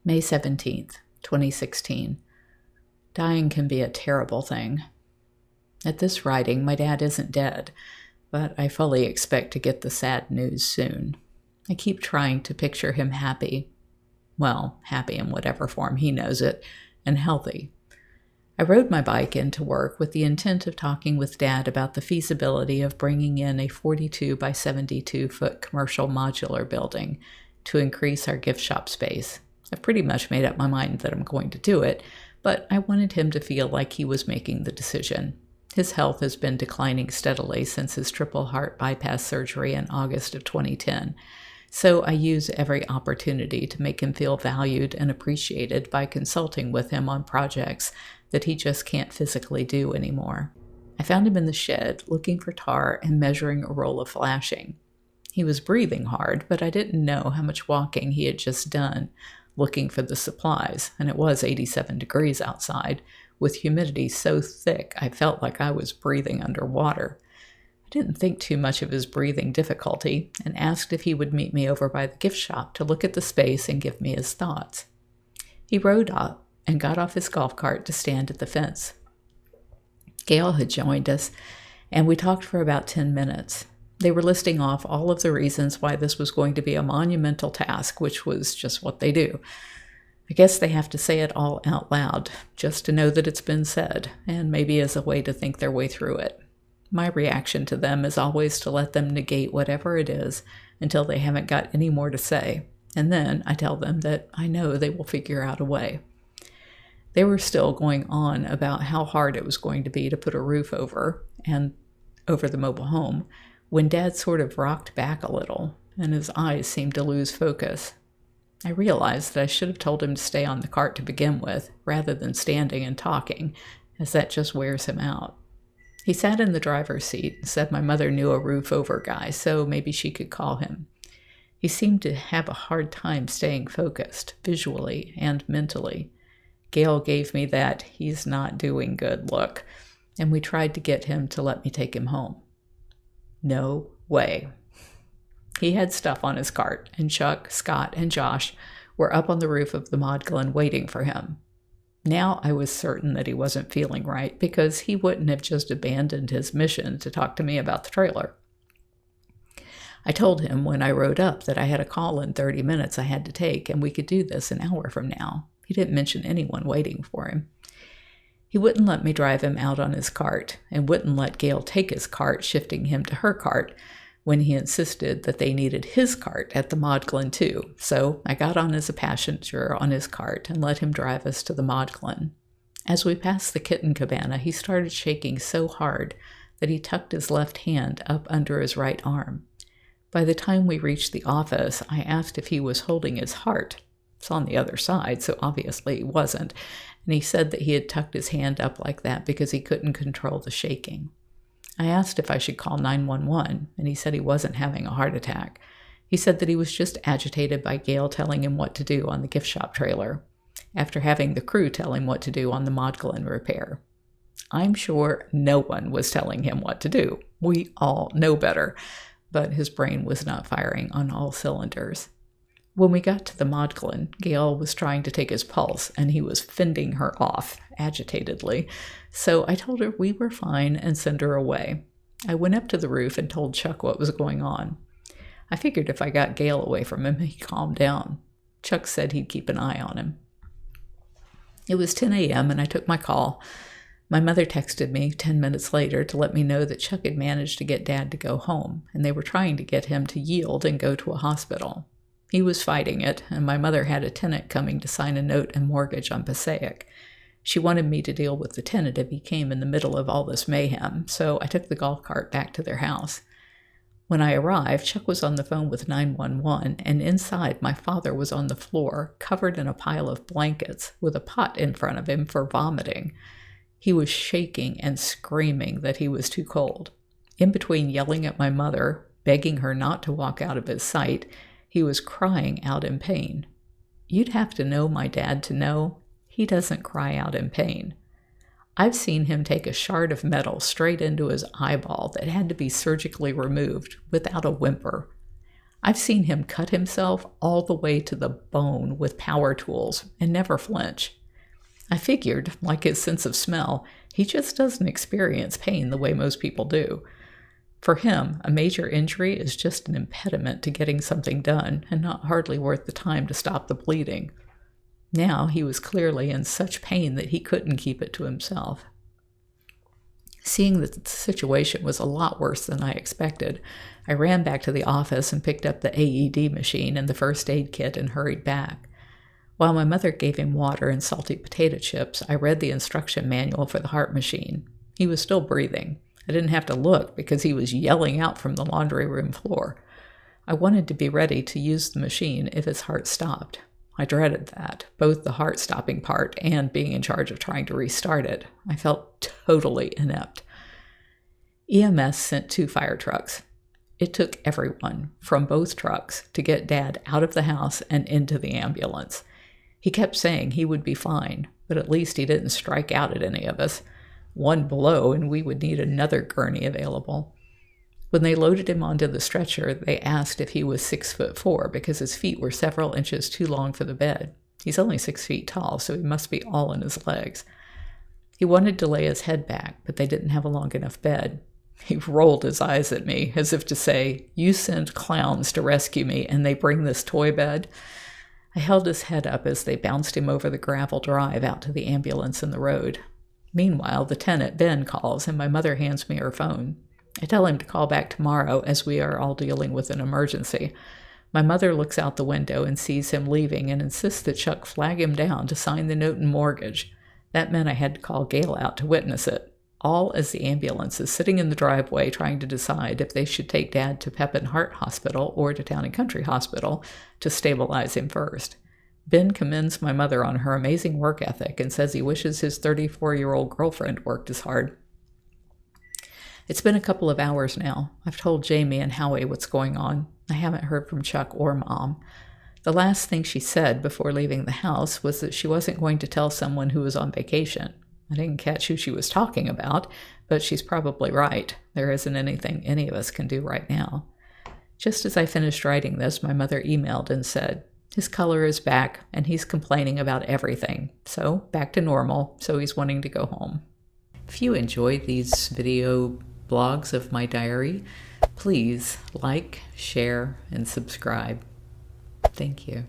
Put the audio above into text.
May 17th, 2016. Dying can be a terrible thing. At this writing, my dad isn't dead, but I fully expect to get the sad news soon. I keep trying to picture him happy. Well, happy in whatever form he knows it, and healthy. I rode my bike into work with the intent of talking with Dad about the feasibility of bringing in a 42 by 72 foot commercial modular building to increase our gift shop space. I've pretty much made up my mind that I'm going to do it, but I wanted him to feel like he was making the decision. His health has been declining steadily since his triple heart bypass surgery in August of 2010. So I use every opportunity to make him feel valued and appreciated by consulting with him on projects that he just can't physically do anymore. I found him in the shed looking for tar and measuring a roll of flashing. He was breathing hard, but I didn't know how much walking he had just done looking for the supplies, and it was 87 degrees outside, with humidity so thick I felt like I was breathing underwater. I didn't think too much of his breathing difficulty and asked if he would meet me over by the gift shop to look at the space and give me his thoughts. He rode up and got off his golf cart to stand at the fence. Gail had joined us, and we talked for about 10 minutes. They were listing off all of the reasons why this was going to be a monumental task, which was just what they do. I guess they have to say it all out loud, just to know that it's been said, and maybe as a way to think their way through it. My reaction to them is always to let them negate whatever it is until they haven't got any more to say, and then I tell them that I know they will figure out a way. They were still going on about how hard it was going to be to put a roof over the mobile home, when Dad sort of rocked back a little, and his eyes seemed to lose focus. I realized that I should have told him to stay on the cart to begin with, rather than standing and talking, as that just wears him out. He sat in the driver's seat and said my mother knew a roof-over guy, so maybe she could call him. He seemed to have a hard time staying focused, visually and mentally. Gail gave me that he's not doing good look, and we tried to get him to let me take him home. No way. He had stuff on his cart, and Chuck, Scott, and Josh were up on the roof of the Modglen waiting for him. Now I was certain that he wasn't feeling right, because he wouldn't have just abandoned his mission to talk to me about the trailer. I told him when I rode up that I had a call in 30 minutes I had to take, and we could do this an hour from now. He didn't mention anyone waiting for him. He wouldn't let me drive him out on his cart, and wouldn't let Gail take his cart, shifting him to her cart, when he insisted that they needed his cart at the Modglen too. So I got on as a passenger on his cart and let him drive us to the Modglen. As we passed the kitten cabana, he started shaking so hard that he tucked his left hand up under his right arm. By the time we reached the office, I asked if he was holding his heart. It's on the other side, so obviously he wasn't, and he said that he had tucked his hand up like that because he couldn't control the shaking. I asked if I should call 911, and he said he wasn't having a heart attack. He said that he was just agitated by Gail telling him what to do on the gift shop trailer, after having the crew tell him what to do on the Modglen repair. I'm sure no one was telling him what to do. We all know better, but his brain was not firing on all cylinders. When we got to the Modglen, Gail was trying to take his pulse, and he was fending her off agitatedly. So I told her we were fine and sent her away. I went up to the roof and told Chuck what was going on. I figured if I got Gail away from him, he'd calm down. Chuck said he'd keep an eye on him. It was 10 a.m. and I took my call. My mother texted me 10 minutes later to let me know that Chuck had managed to get Dad to go home, and they were trying to get him to yield and go to a hospital. He was fighting it, and my mother had a tenant coming to sign a note and mortgage on Passaic. She wanted me to deal with the tenant if he came in the middle of all this mayhem, so I took the golf cart back to their house. When I arrived, Chuck was on the phone with 911, and inside my father was on the floor, covered in a pile of blankets, with a pot in front of him for vomiting. He was shaking and screaming that he was too cold. In between yelling at my mother, begging her not to walk out of his sight, he was crying out in pain. You'd have to know my dad to know he doesn't cry out in pain. I've seen him take a shard of metal straight into his eyeball that had to be surgically removed without a whimper. I've seen him cut himself all the way to the bone with power tools and never flinch. I figured, like his sense of smell, he just doesn't experience pain the way most people do. For him, a major injury is just an impediment to getting something done and not hardly worth the time to stop the bleeding. Now he was clearly in such pain that he couldn't keep it to himself. Seeing that the situation was a lot worse than I expected, I ran back to the office and picked up the AED machine and the first aid kit and hurried back. While my mother gave him water and salty potato chips, I read the instruction manual for the heart machine. He was still breathing. I didn't have to look because he was yelling out from the laundry room floor. I wanted to be ready to use the machine if his heart stopped. I dreaded that, both the heart-stopping part and being in charge of trying to restart it. I felt totally inept. EMS sent 2 fire trucks. It took everyone from both trucks to get Dad out of the house and into the ambulance. He kept saying he would be fine, but at least he didn't strike out at any of us. One blow and we would need another gurney available. When they loaded him onto the stretcher, they asked if he was 6'4" because his feet were several inches too long for the bed. He's only 6 feet tall, so he must be all in his legs. He wanted to lay his head back, but they didn't have a long enough bed. He rolled his eyes at me, as if to say, "You send clowns to rescue me, and they bring this toy bed?" I held his head up as they bounced him over the gravel drive out to the ambulance in the road. Meanwhile, the tenant, Ben, calls, and my mother hands me her phone. I tell him to call back tomorrow, as we are all dealing with an emergency. My mother looks out the window and sees him leaving and insists that Chuck flag him down to sign the note and mortgage. That meant I had to call Gail out to witness it, all as the ambulance is sitting in the driveway trying to decide if they should take Dad to Pepin Heart Hospital or to Town and Country Hospital to stabilize him first. Ben commends my mother on her amazing work ethic and says he wishes his 34-year-old girlfriend worked as hard. It's been a couple of hours now. I've told Jamie and Howie what's going on. I haven't heard from Chuck or Mom. The last thing she said before leaving the house was that she wasn't going to tell someone who was on vacation. I didn't catch who she was talking about, but she's probably right. There isn't anything any of us can do right now. Just as I finished writing this, my mother emailed and said, "His color is back, and he's complaining about everything. So, back to normal, so he's wanting to go home." If you enjoyed these video blogs of my diary, please like, share, and subscribe. Thank you.